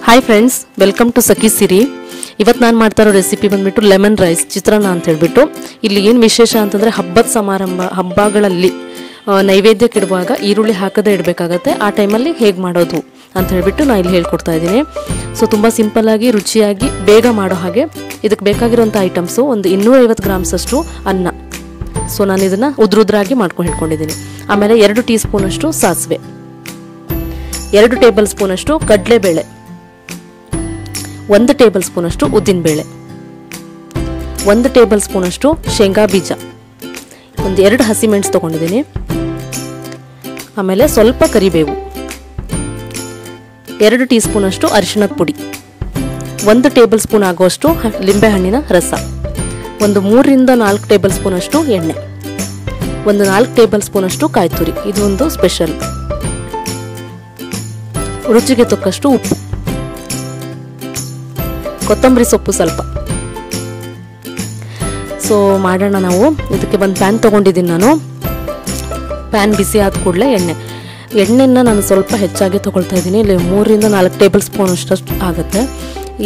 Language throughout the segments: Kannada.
ಹಾಯ್ ಫ್ರೆಂಡ್ಸ್, ವೆಲ್ಕಮ್ ಟು ಸಖಿ ಸಿರಿ. ಇವತ್ತು ನಾನು ಮಾಡ್ತಾ ಇರೋ ರೆಸಿಪಿ ಬಂದ್ಬಿಟ್ಟು ಲೆಮನ್ ರೈಸ್ ಚಿತ್ರಾನ್ನ ಅಂತ ಹೇಳ್ಬಿಟ್ಟು. ಇಲ್ಲಿ ಏನು ವಿಶೇಷ ಅಂತಂದರೆ ಹಬ್ಬದ ಸಮಾರಂಭ ಹಬ್ಬಗಳಲ್ಲಿ ನೈವೇದ್ಯಕ್ಕೆ ಇಡುವಾಗ ಈರುಳ್ಳಿ ಹಾಕದೇ ಇಡಬೇಕಾಗತ್ತೆ. ಆ ಟೈಮಲ್ಲಿ ಹೇಗೆ ಮಾಡೋದು ಅಂತ ಹೇಳ್ಬಿಟ್ಟು ನಾನು ಇಲ್ಲಿ ಹೇಳ್ಕೊಡ್ತಾ ಇದ್ದೀನಿ. ಸೊ ತುಂಬ ಸಿಂಪಲ್ಲಾಗಿ ರುಚಿಯಾಗಿ ಬೇಗ ಮಾಡೋ ಹಾಗೆ ಇದಕ್ಕೆ ಬೇಕಾಗಿರೋಂಥ ಐಟಮ್ಸು ಒಂದು 250 ಗ್ರಾಮ್ಸಷ್ಟು ಅನ್ನ. ಸೊ ನಾನು ಇದನ್ನು ಉದ್ರುದ್ರಾಗಿ ಮಾಡ್ಕೊಂಡು ಇಟ್ಕೊಂಡಿದ್ದೀನಿ. ಆಮೇಲೆ 2 ಟೀ ಸ್ಪೂನಷ್ಟು ಸಾಸಿವೆ, 2 ಟೇಬಲ್ ಸ್ಪೂನಷ್ಟು ಕಡಲೆಬೇಳೆ, 1 ಟೇಬಲ್ ಸ್ಪೂನಷ್ಟು ಉದ್ದಿನಬೇಳೆ, 1 ಟೇಬಲ್ ಸ್ಪೂನಷ್ಟು ಶೇಂಗಾ ಬೀಜ, 2 ಹಸಿಮೆಣಸು ತೊಗೊಂಡಿದ್ದೀನಿ. ಆಮೇಲೆ ಸ್ವಲ್ಪ ಕರಿಬೇವು, 2 ಟೀ ಸ್ಪೂನಷ್ಟು ಅರಿಶಿಣದ ಪುಡಿ, 1 ಟೇಬಲ್ ಸ್ಪೂನ್ ಆಗುವಷ್ಟು ಲಿಂಬೆಹಣ್ಣಿನ ರಸ, 3 ರಿಂದ 4 ಟೇಬಲ್ ಸ್ಪೂನಷ್ಟು ಎಣ್ಣೆ, 4 ಟೇಬಲ್ ಸ್ಪೂನಷ್ಟು ಕಾಯಿ ತುರಿ. ಇದು ಒಂದು ಸ್ಪೆಷಲ್. ರುಚಿಗೆ ತಕ್ಕಷ್ಟು ಉಪ್ಪು, ಕೊತ್ತಂಬರಿ ಸೊಪ್ಪು ಸ್ವಲ್ಪ. ಸೊ ಮಾಡೋಣ ನಾವು. ಇದಕ್ಕೆ ಒಂದು ಪ್ಯಾನ್ ತೊಗೊಂಡಿದ್ದೀನಿ ನಾನು. ಪ್ಯಾನ್ ಬಿಸಿ ಆದ ಕೂಡಲೇ ಎಣ್ಣೆನ ನಾನು ಸ್ವಲ್ಪ ಹೆಚ್ಚಾಗಿ ತೊಗೊಳ್ತಾ ಇದ್ದೀನಿ. ಇಲ್ಲಿ 3 ರಿಂದ 4 ಟೇಬಲ್ ಸ್ಪೂನ್ ಅಷ್ಟು ಆಗುತ್ತೆ.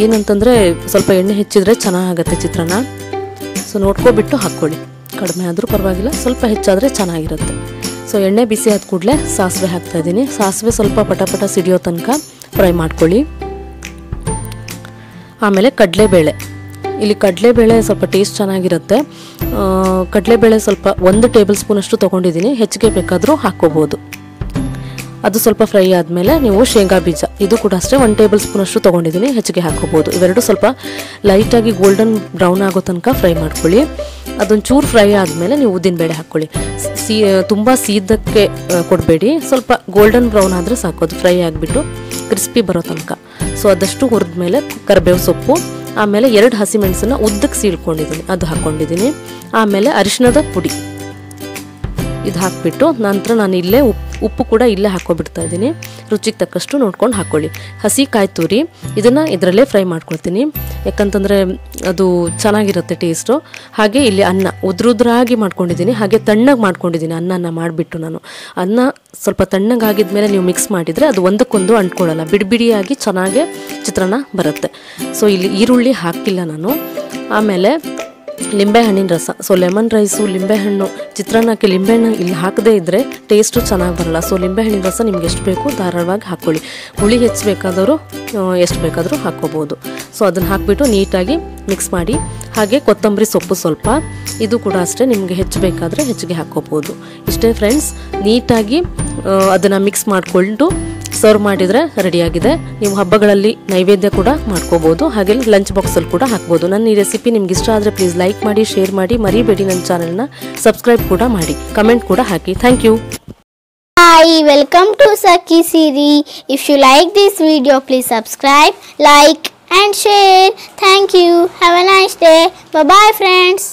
ಏನಂತಂದರೆ ಸ್ವಲ್ಪ ಎಣ್ಣೆ ಹೆಚ್ಚಿದ್ರೆ ಚೆನ್ನಾಗುತ್ತೆ ಚಿತ್ರಾನ್ನ. ಸೊ ನೋಡ್ಕೊಬಿಟ್ಟು ಹಾಕ್ಕೊಳ್ಳಿ. ಕಡಿಮೆ ಆದರೂ ಪರವಾಗಿಲ್ಲ, ಸ್ವಲ್ಪ ಹೆಚ್ಚಾದರೆ ಚೆನ್ನಾಗಿರುತ್ತೆ. ಸೊ ಎಣ್ಣೆ ಬಿಸಿ ಆದ ಕೂಡಲೇ ಸಾಸಿವೆ ಹಾಕ್ತಾಯಿದ್ದೀನಿ. ಸಾಸಿವೆ ಸ್ವಲ್ಪ ಪಟ ಸಿಡಿಯೋ ತನಕ ಫ್ರೈ ಮಾಡ್ಕೊಳ್ಳಿ. ಆಮೇಲೆ ಕಡಲೆಬೇಳೆ. ಇಲ್ಲಿ ಕಡಲೆಬೇಳೆ ಸ್ವಲ್ಪ ಟೇಸ್ಟ್ ಚೆನ್ನಾಗಿರುತ್ತೆ. ಕಡಲೆಬೇಳೆ ಸ್ವಲ್ಪ 1 ಟೇಬಲ್ ಸ್ಪೂನಷ್ಟು ತೊಗೊಂಡಿದ್ದೀನಿ. ಹೆಚ್ಚಿಗೆ ಬೇಕಾದರೂ ಹಾಕ್ಕೋಬೋದು. ಅದು ಸ್ವಲ್ಪ ಫ್ರೈ ಆದಮೇಲೆ ನೀವು ಶೇಂಗಾ ಬೀಜ, ಇದು ಕೂಡ ಅಷ್ಟೇ 1 ಟೇಬಲ್ ಸ್ಪೂನಷ್ಟು ತೊಗೊಂಡಿದ್ದೀನಿ. ಹೆಚ್ಚಿಗೆ ಹಾಕ್ಕೋಬೋದು. ಇವೆರಡು ಸ್ವಲ್ಪ ಲೈಟಾಗಿ ಗೋಲ್ಡನ್ ಬ್ರೌನ್ ಆಗೋ ತನಕ ಫ್ರೈ ಮಾಡ್ಕೊಳ್ಳಿ. ಅದೊಂದು ಚೂರು ಫ್ರೈ ಆದಮೇಲೆ ನೀವು ಉದ್ದಿನಬೇಳೆ ಹಾಕ್ಕೊಳ್ಳಿ. ತುಂಬ ಸೀದಕ್ಕೆ ಕೊಡಬೇಡಿ, ಸ್ವಲ್ಪ ಗೋಲ್ಡನ್ ಬ್ರೌನ್ ಆದರೆ ಸಾಕು. ಅದು ಫ್ರೈ ಆಗಿಬಿಟ್ಟು ಕ್ರಿಸ್ಪಿ ಬರೋ ತನಕ. ಸೊ ಅದಷ್ಟು ಹುರಿದ್ಮೇಲೆ ಕರಿಬೇವು ಸೊಪ್ಪು, ಆಮೇಲೆ 2 ಹಸಿಮೆಣಸನ್ನ ಉದ್ದಕ್ಕೆ ಸೀಳ್ಕೊಂಡಿದ್ದೀನಿ, ಅದು ಹಾಕ್ಕೊಂಡಿದ್ದೀನಿ. ಆಮೇಲೆ ಅರಿಶಿಣದ ಪುಡಿ ಇದು ಹಾಕಿಬಿಟ್ಟು ನಂತರ ನಾನು ಇಲ್ಲೇ ಉಪ್ಪು ಕೂಡ ಇಲ್ಲೇ ಹಾಕ್ಕೊಬಿಡ್ತಾ ಇದ್ದೀನಿ. ರುಚಿಗೆ ತಕ್ಕಷ್ಟು ನೋಡ್ಕೊಂಡು ಹಾಕ್ಕೊಳ್ಳಿ. ಹಸಿ ಕಾಯಿ ತುರಿ ಇದನ್ನು ಇದರಲ್ಲೇ ಫ್ರೈ ಮಾಡ್ಕೊಳ್ತೀನಿ, ಯಾಕಂತಂದರೆ ಅದು ಚೆನ್ನಾಗಿರುತ್ತೆ ಟೇಸ್ಟು. ಹಾಗೆ ಇಲ್ಲಿ ಅನ್ನ ಉದ್ರುದ್ರಾಗಿ ಮಾಡ್ಕೊಂಡಿದ್ದೀನಿ, ಹಾಗೆ ತಣ್ಣಗೆ ಮಾಡ್ಕೊಂಡಿದ್ದೀನಿ. ಅನ್ನನ ಮಾಡಿಬಿಟ್ಟು ನಾನು ಅನ್ನ ಸ್ವಲ್ಪ ತಣ್ಣಗಾಗಿದ್ಮೇಲೆ ನೀವು ಮಿಕ್ಸ್ ಮಾಡಿದರೆ ಅದು ಒಂದಕ್ಕೊಂದು ಅಂಟ್ಕೊಳ್ಳಲ್ಲ, ಬಿಡಿಯಾಗಿ ಚೆನ್ನಾಗೇ ಚಿತ್ರಾನ್ನ ಬರುತ್ತೆ. ಸೊ ಇಲ್ಲಿ ಈರುಳ್ಳಿ ಹಾಕಿಲ್ಲ ನಾನು. ಆಮೇಲೆ ಲಿಂಬೆಹಣ್ಣಿನ ರಸ. ಸೊ ಲೆಮನ್ ರೈಸು ಲಿಂಬೆಹಣ್ಣು ಚಿತ್ರಾನ್ನಕ್ಕೆ ಲಿಂಬೆಹಣ್ಣು ಇಲ್ಲಿ ಹಾಕದೇ ಇದ್ದರೆ ಟೇಸ್ಟು ಚೆನ್ನಾಗಿ ಬರಲ್ಲ. ಸೊ ಲಿಂಬೆಹಣ್ಣಿನ ರಸ ನಿಮ್ಗೆ ಎಷ್ಟು ಬೇಕು ಧಾರಾಳವಾಗಿ ಹಾಕ್ಕೊಳ್ಳಿ. ಹುಳಿ ಹೆಚ್ಚಬೇಕಾದವರು ಎಷ್ಟು ಬೇಕಾದರೂ ಹಾಕ್ಕೋಬೋದು. ಸೊ ಅದನ್ನು ಹಾಕಿಬಿಟ್ಟು ನೀಟಾಗಿ ಮಿಕ್ಸ್ ಮಾಡಿ. ಹಾಗೆ ಕೊತ್ತಂಬರಿ ಸೊಪ್ಪು ಸ್ವಲ್ಪ, ಇದು ಕೂಡ ಅಷ್ಟೇ ನಿಮಗೆ ಹೆಚ್ಚಬೇಕಾದರೆ ಹೆಚ್ಚಿಗೆ ಹಾಕ್ಕೋಬೋದು. ಇಷ್ಟೇ ಫ್ರೆಂಡ್ಸ್, ನೀಟಾಗಿ ಅದನ್ನು ಮಿಕ್ಸ್ ಮಾಡಿಕೊಂಡು ಸರ್ವ್ ಮಾಡಿದರೆ ರೆಡಿಯಾಗಿದೆ. ನೀವು ಹಬ್ಬಗಳಲ್ಲಿ ನೈವೇದ್ಯ ಕೂಡ ಮಾಡ್ಕೋಬೋದು, ಹಾಗೆ ಲಂಚ್ ಬಾಕ್ಸಲ್ಲಿ ಕೂಡ ಹಾಕ್ಬೋದು. ನನ್ನ ಈ ರೆಸಿಪಿ ನಿಮ್ಗೆ ಇಷ್ಟ ಆದರೆ ಪ್ಲೀಸ್ ಲೈಕ್ ಮಾಡಿ, ಶೇರ್ ಮಾಡಿ, ಮರಿಬೇಡಿ ನನ್ನ ಚಾನಲ್ನ ಸಬ್ಸ್ಕ್ರೈಬ್ ಕೂಡ ಮಾಡಿ, ಕಮೆಂಟ್ ಕೂಡ ಹಾಕಿ. Thank you. Hi, welcome to Sakhi Siri. If you like this video, please subscribe, like and share. Thank you. Have a nice day. Bye bye friends.